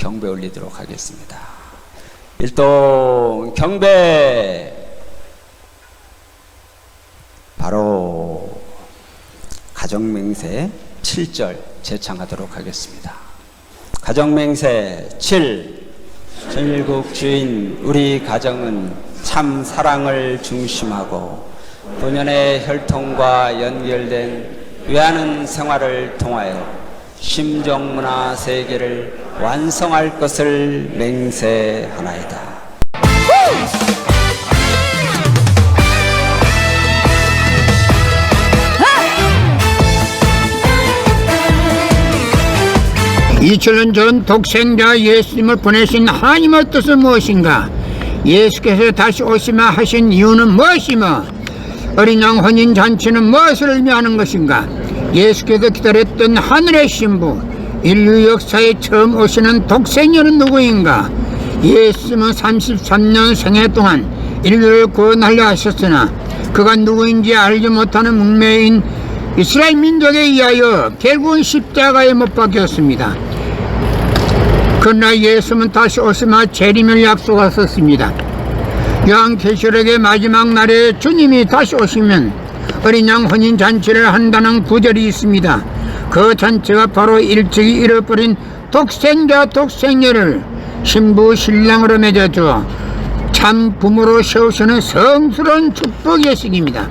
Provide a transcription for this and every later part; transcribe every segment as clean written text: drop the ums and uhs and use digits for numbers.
경배 올리도록 하겠습니다. 일동 경배. 바로 가정맹세 7절 제창하도록 하겠습니다. 가정맹세 7. 전일국 주인 우리 가정은 참 사랑을 중심하고 본연의 혈통과 연결된 위하는 생활을 통하여 심정문화 세계를 완성할 것을 맹세하나이다. 2000년 전 독생자 예수님을 보내신 하나님의 뜻은 무엇인가? 예수께서 다시 오시마 하신 이유는 무엇이며 어린 양 혼인잔치는 무엇을 의미하는 것인가? 예수께서 기다렸던 하늘의 신부, 인류 역사에 처음 오시는 독생녀는 누구인가? 예수님은 33년 생애 동안 인류를 구원하려 하셨으나 그가 누구인지 알지 못하는 문명인 이스라엘 민족에 의하여 결국은 십자가에 못 박혔습니다. 그러나 예수는 다시 오시마 재림을 약속하셨습니다. 요한계시록의 마지막 날에 주님이 다시 오시면 어린 양 혼인잔치를 한다는 구절이 있습니다. 그 잔치가 바로 일찍이 잃어버린 독생자 독생녀를 신부 신랑으로 맺어주어 참 부모로 세우시는 성스러운 축복 예식입니다.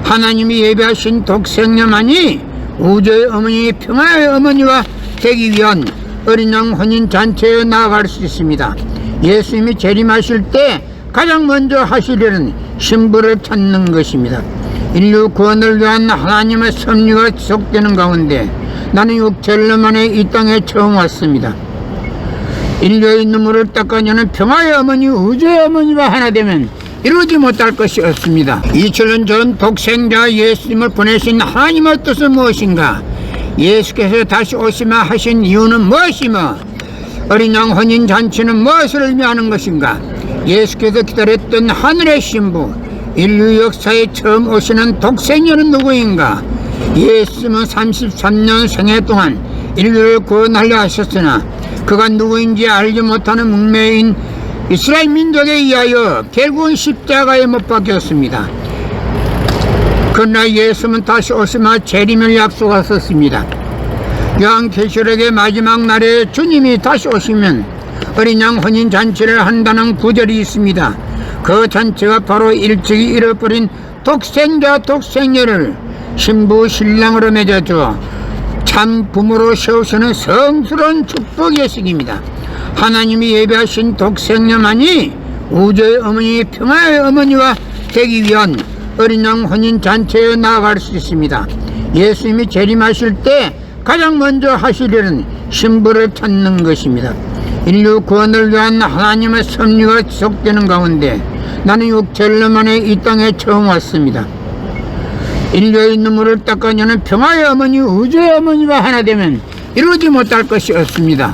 하나님이 예배하신 독생녀만이 우주의 어머니, 평화의 어머니와 되기 위한 어린 양 혼인잔치에 나아갈 수 있습니다. 예수님이 재림하실 때 가장 먼저 하실 일은 신부를 찾는 것입니다. 인류 구원을 위한 하나님의 섭리가 지속되는 가운데 나는 6천년 만에 이 땅에 처음 왔습니다. 인류의 눈물을 닦아내는 평화의 어머니, 우주의 어머니와 하나 되면 이루지 못할 것이 없습니다. 2000년 전 독생자 예수님을 보내신 하나님의 뜻은 무엇인가? 예수께서 다시 오시마 하신 이유는 무엇이며 어린 양 혼인잔치는 무엇을 의미하는 것인가? 예수께서 기다렸던 하늘의 신부, 인류 역사에 처음 오시는 독생녀는 누구인가? 예수님은 33년 생애 동안 인류를 구원하려 하셨으나 그가 누구인지 알지 못하는 문명인 이스라엘 민족에 의하여 결국은 십자가에 못 박혔습니다. 그러나 예수는 다시 오시마 재림을 약속하셨습니다. 요한계시록의 마지막 날에 주님이 다시 오시면 어린 양 혼인잔치를 한다는 구절이 있습니다. 그 잔치가 바로 일찍이 잃어버린 독생자 독생녀를 신부 신랑으로 맺어주어 참 부모로 세우시는 성스러운 축복 예식입니다. 하나님이 예배하신 독생녀만이 우주의 어머니, 평화의 어머니와 되기 위한 어린 양 혼인잔치에 나아갈 수 있습니다. 예수님이 재림하실 때 가장 먼저 하실 일은 신부를 찾는 것입니다. 인류 구원을 위한 하나님의 섭리가 지속되는 가운데 나는 6천년 만에 이 땅에 처음 왔습니다. 인류의 눈물을 닦아내는 평화의 어머니, 우주의 어머니와 하나 되면 이루지 못할 것이 없습니다.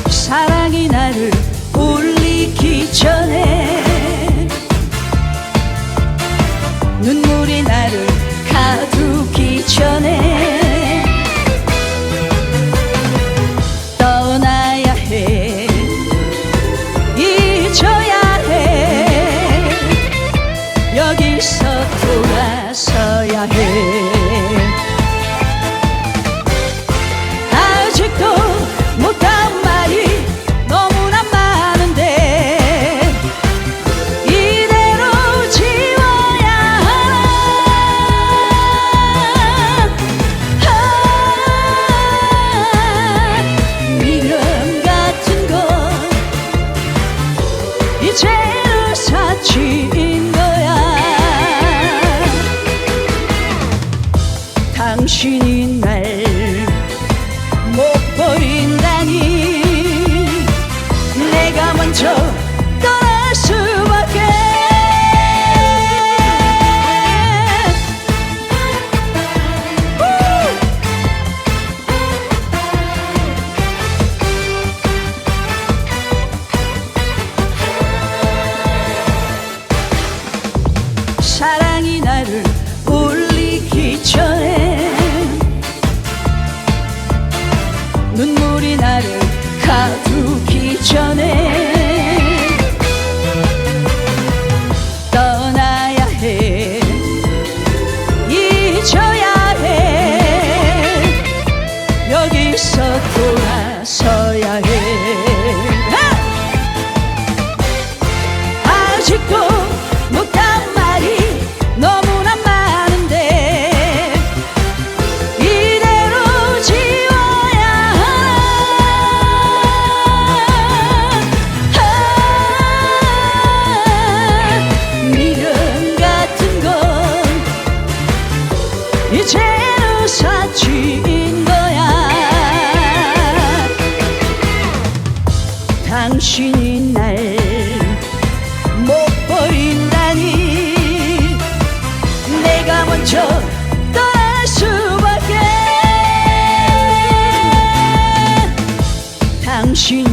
사랑이 나를 울리기 전에 눈물이 나를 가두기 전에 떠나야 해, 잊어야 해, 여기서 돌아서야 해. 아직도 못한 말이 너무나 많은데 이대로 지워야 하나. 미련 같은 건 이제는 사치인 거야. 당신이 날 못 버린다니 내가 먼저 떠날 수밖에. 나를 울리기 전에 눈물이 나를 가두기 전에 떠나야 해 잊어야 해 여기서 돌아서야 해 아직도 못한 말이 너무나 많은데 이대로 지워야 하나 미련 같은 건 이제는 사치인 거야 당신이 날 못 버린다니 내가 먼저 떠날 수밖에 당신